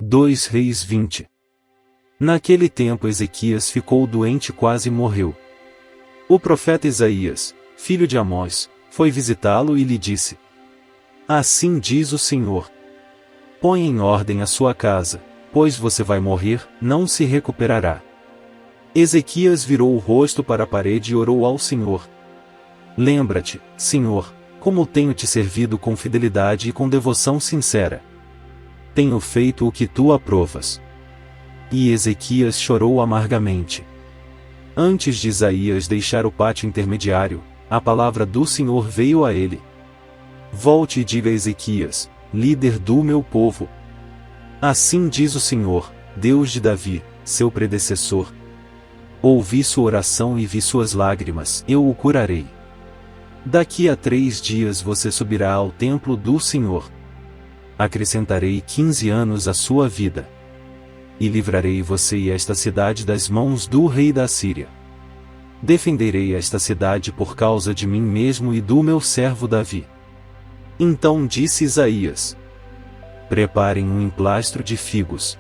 2 Reis 20. Naquele tempo Ezequias ficou doente e quase morreu. O profeta Isaías, filho de Amós, foi visitá-lo e lhe disse: Assim diz o Senhor: Põe em ordem a sua casa, pois você vai morrer, não se recuperará. Ezequias virou o rosto para a parede e orou ao Senhor: Lembra-te, Senhor, como tenho te servido com fidelidade e com devoção sincera. Tenho feito o que tu aprovas. E Ezequias chorou amargamente. Antes de Isaías deixar o pátio intermediário, a palavra do Senhor veio a ele: Volte e diga a Ezequias, líder do meu povo: Assim diz o Senhor, Deus de Davi, seu predecessor: Ouvi sua oração e vi suas lágrimas, eu o curarei. Daqui a 3 dias você subirá ao templo do Senhor. Acrescentarei 15 anos à sua vida. E livrarei você e esta cidade das mãos do rei da Síria. Defenderei esta cidade por causa de mim mesmo e do meu servo Davi. Então disse Isaías: Preparem um emplastro de figos.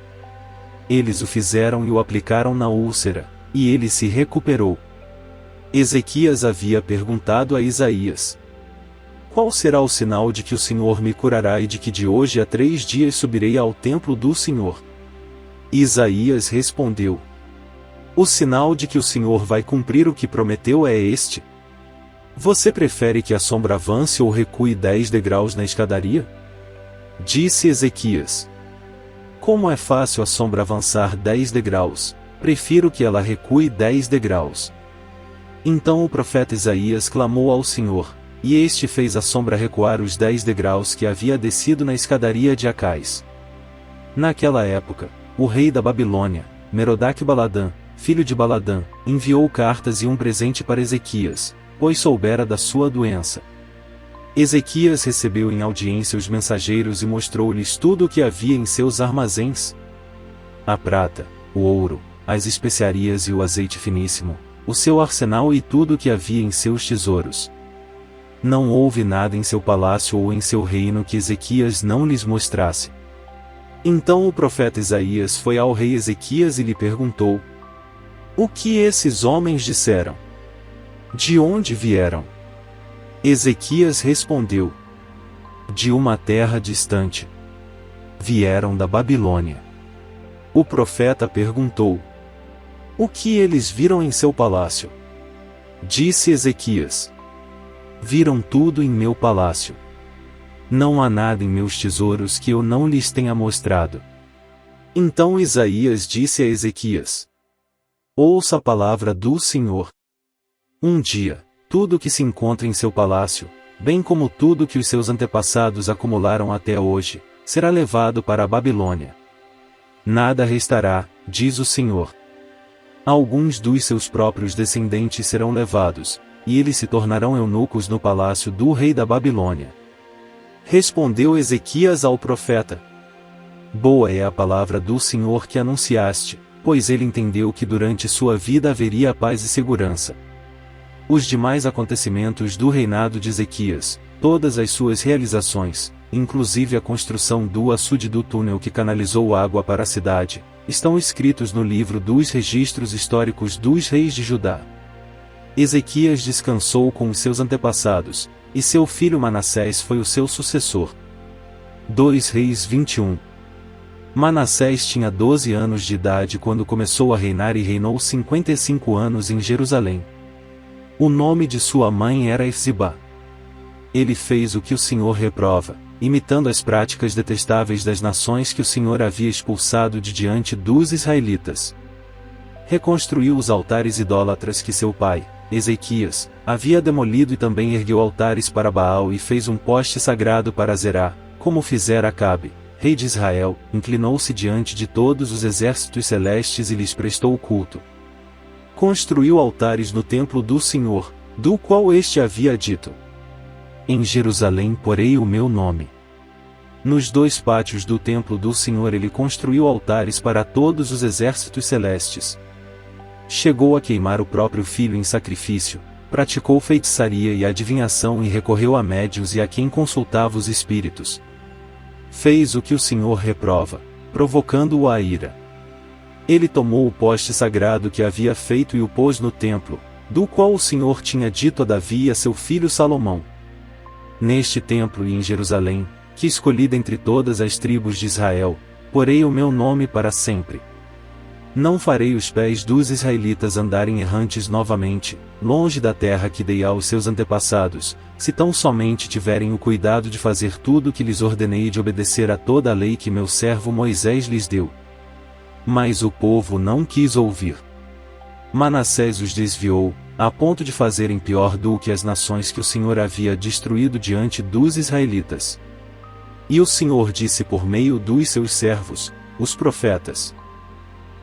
Eles o fizeram e o aplicaram na úlcera, e ele se recuperou. Ezequias havia perguntado a Isaías: Qual será o sinal de que o Senhor me curará e de que de hoje a 3 dias subirei ao templo do Senhor? Isaías respondeu: O sinal de que o Senhor vai cumprir o que prometeu é este. Você prefere que a sombra avance ou recue 10 degraus na escadaria? Disse Ezequias: Como é fácil a sombra avançar 10 degraus, prefiro que ela recue 10 degraus. Então o profeta Isaías clamou ao Senhor, e este fez a sombra recuar os 10 degraus que havia descido na escadaria de Acais. Naquela época, o rei da Babilônia, Merodach-Baladã, filho de Baladã, enviou cartas e um presente para Ezequias, pois soubera da sua doença. Ezequias recebeu em audiência os mensageiros e mostrou-lhes tudo o que havia em seus armazéns: a prata, o ouro, as especiarias e o azeite finíssimo, o seu arsenal e tudo o que havia em seus tesouros. Não houve nada em seu palácio ou em seu reino que Ezequias não lhes mostrasse. Então o profeta Isaías foi ao rei Ezequias e lhe perguntou: O que esses homens disseram? De onde vieram? Ezequias respondeu: De uma terra distante. Vieram da Babilônia. O profeta perguntou: O que eles viram em seu palácio? Disse Ezequias: Viram tudo em meu palácio. Não há nada em meus tesouros que eu não lhes tenha mostrado. Então Isaías disse a Ezequias: Ouça a palavra do Senhor. Um dia, tudo que se encontra em seu palácio, bem como tudo que os seus antepassados acumularam até hoje, será levado para a Babilônia. Nada restará, diz o Senhor. Alguns dos seus próprios descendentes serão levados, e eles se tornarão eunucos no palácio do rei da Babilônia. Respondeu Ezequias ao profeta: Boa é a palavra do Senhor que anunciaste, pois ele entendeu que durante sua vida haveria paz e segurança. Os demais acontecimentos do reinado de Ezequias, todas as suas realizações, inclusive a construção do açude do túnel que canalizou água para a cidade, estão escritos no livro dos registros históricos dos reis de Judá. Ezequias descansou com os seus antepassados, e seu filho Manassés foi o seu sucessor. 2 Reis 21. Manassés tinha 12 anos de idade quando começou a reinar e reinou 55 anos em Jerusalém. O nome de sua mãe era Efzibá. Ele fez o que o Senhor reprova, imitando as práticas detestáveis das nações que o Senhor havia expulsado de diante dos israelitas. Reconstruiu os altares idólatras que seu pai, Ezequias, havia demolido e também ergueu altares para Baal e fez um poste sagrado para Zerá, como fizera Acabe, rei de Israel, inclinou-se diante de todos os exércitos celestes e lhes prestou culto. Construiu altares no templo do Senhor, do qual este havia dito: Em Jerusalém porei o meu nome. Nos 2 pátios do templo do Senhor ele construiu altares para todos os exércitos celestes. Chegou a queimar o próprio filho em sacrifício, praticou feitiçaria e adivinhação e recorreu a médiuns e a quem consultava os espíritos. Fez o que o Senhor reprova, provocando-o à ira. Ele tomou o poste sagrado que havia feito e o pôs no templo, do qual o Senhor tinha dito a Davi e a seu filho Salomão: neste templo e em Jerusalém, que escolhi dentre todas as tribos de Israel, porei o meu nome para sempre. Não farei os pés dos israelitas andarem errantes novamente, longe da terra que dei aos seus antepassados, se tão somente tiverem o cuidado de fazer tudo o que lhes ordenei e de obedecer a toda a lei que meu servo Moisés lhes deu. Mas o povo não quis ouvir. Manassés os desviou, a ponto de fazerem pior do que as nações que o Senhor havia destruído diante dos israelitas. E o Senhor disse por meio dos seus servos, os profetas: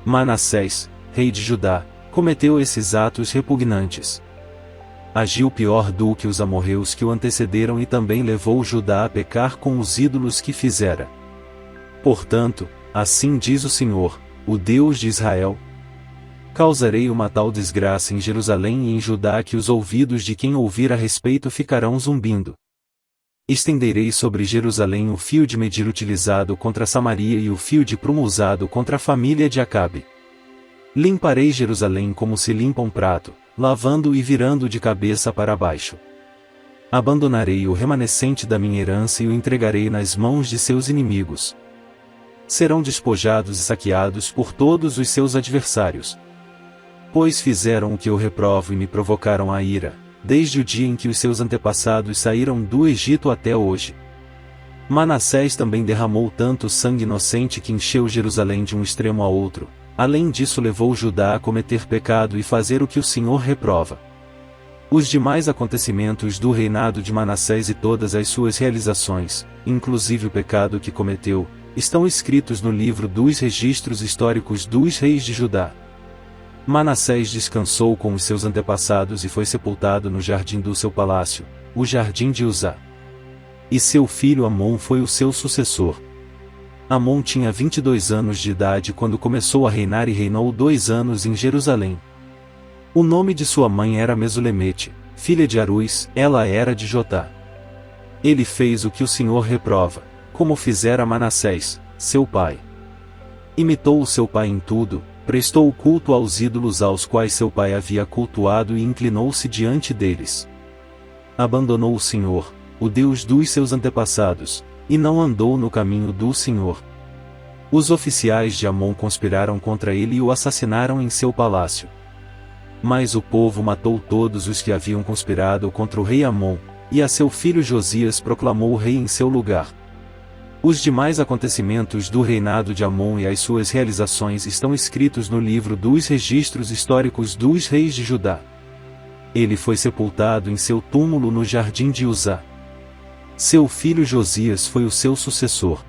Manassés, rei de Judá, cometeu esses atos repugnantes. Agiu pior do que os amorreus que o antecederam e também levou Judá a pecar com os ídolos que fizera. Portanto, assim diz o Senhor, o Deus de Israel: causarei uma tal desgraça em Jerusalém e em Judá que os ouvidos de quem ouvir a respeito ficarão zumbindo. Estenderei sobre Jerusalém o fio de medir utilizado contra Samaria e o fio de prumo usado contra a família de Acabe. Limparei Jerusalém como se limpa um prato, lavando e virando de cabeça para baixo. Abandonarei o remanescente da minha herança e o entregarei nas mãos de seus inimigos. Serão despojados e saqueados por todos os seus adversários. Pois fizeram o que eu reprovo e me provocaram a ira, desde o dia em que os seus antepassados saíram do Egito até hoje. Manassés também derramou tanto sangue inocente que encheu Jerusalém de um extremo a outro. Além disso, levou Judá a cometer pecado e fazer o que o Senhor reprova. Os demais acontecimentos do reinado de Manassés e todas as suas realizações, inclusive o pecado que cometeu, estão escritos no livro dos registros históricos dos reis de Judá. Manassés descansou com os seus antepassados e foi sepultado no jardim do seu palácio, o jardim de Uzá. E seu filho Amon foi o seu sucessor. Amon tinha 22 anos de idade quando começou a reinar e reinou 2 anos em Jerusalém. O nome de sua mãe era Mesulemete, filha de Aruz, ela era de Jotá. Ele fez o que o Senhor reprova, como fizera Manassés, seu pai. Imitou o seu pai em tudo, prestou culto aos ídolos aos quais seu pai havia cultuado e inclinou-se diante deles. Abandonou o Senhor, o Deus dos seus antepassados, e não andou no caminho do Senhor. Os oficiais de Amon conspiraram contra ele e o assassinaram em seu palácio. Mas o povo matou todos os que haviam conspirado contra o rei Amon, e a seu filho Josias proclamou rei em seu lugar. Os demais acontecimentos do reinado de Amon e as suas realizações estão escritos no livro dos registros históricos dos reis de Judá. Ele foi sepultado em seu túmulo no jardim de Uzá. Seu filho Josias foi o seu sucessor.